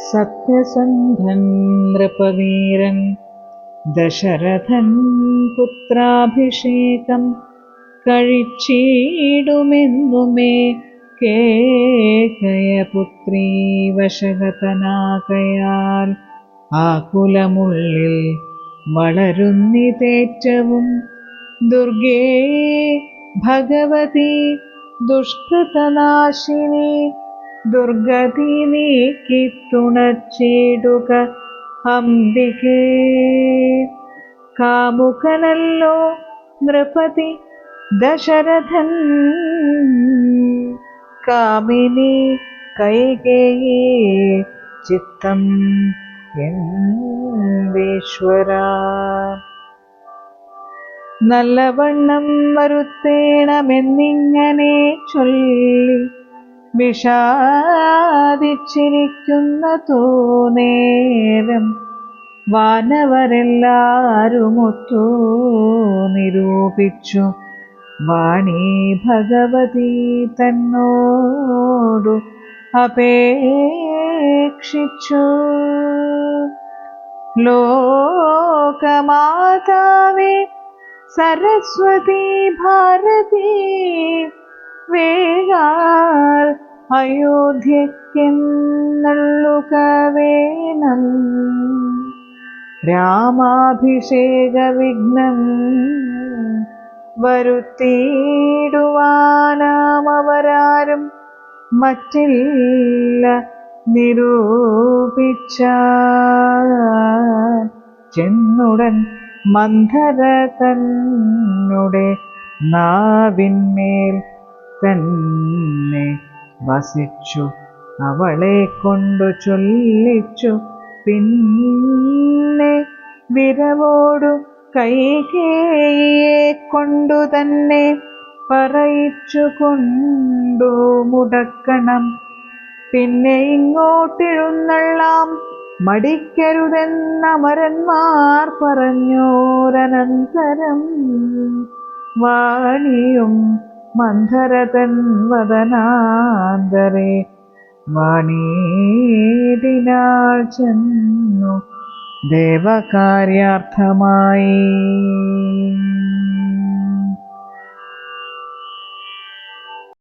സത്യസന്ധൻ നൃപവീരൻ ദശരഥൻ പുത്രാഭിഷേകം കഴിച്ചിടുമെന്നുമേ കേകയപുത്രീ വശഗതനാകയാൽ ആകുലമുള്ളിൽ വളരുന്നിതേറ്റവും ദുർഗേ ഭഗവതി ദുഷ്കൃതനാശിനി ദുർഗതി നീക്കി തുണച്ചിടുക അംബികേ. കാമുകനല്ലോ നൃപതി ദശരഥൻ കാമിനി കൈകേയി ചിത്തം എന്നീശ്വര. നല്ലവണ്ണം വരുത്തേണമെന്നിങ്ങനെ ചൊല്ലി വിഷാദിച്ചിരിക്കുന്ന തോന്നേരം വാനവരെല്ലാരുമൊത്തു നിരൂപിച്ചു വാണി ഭഗവതി തന്നോടു അപേക്ഷിച്ചു. ലോകമാതാവേ സരസ്വതി ഭാരതി വേഗാൽ അയോധ്യക്കെന്നുള്ളുക വേണം. രാമാഭിഷേക വിഘ്നം വരുത്തിയിടുവാനാമവരാരും മറ്റില്ല നിരൂപിച്ച. ചെന്നുടൻ മന്ധര തന്നുടെ നാവിന്മേൽ തന്നെ വസിച്ചു അവളെ കൊണ്ടു ചൊല്ലിച്ചു. പിന്നെ വിരവോടു കൈകേയിയെ കൊണ്ടു തന്നെ പറയിച്ചു കൊണ്ടു മുടക്കണം. പിന്നെ ഇങ്ങോട്ടെഴുന്നള്ളാം മടിക്കരുതെന്നമരന്മാർ പറഞ്ഞോരനന്തരം വാണിയും മന്ധരതൻ വദനാന്തരെ വാണീടിനാൾ ചെന്നു ദേവകാര്യാർത്ഥമായി.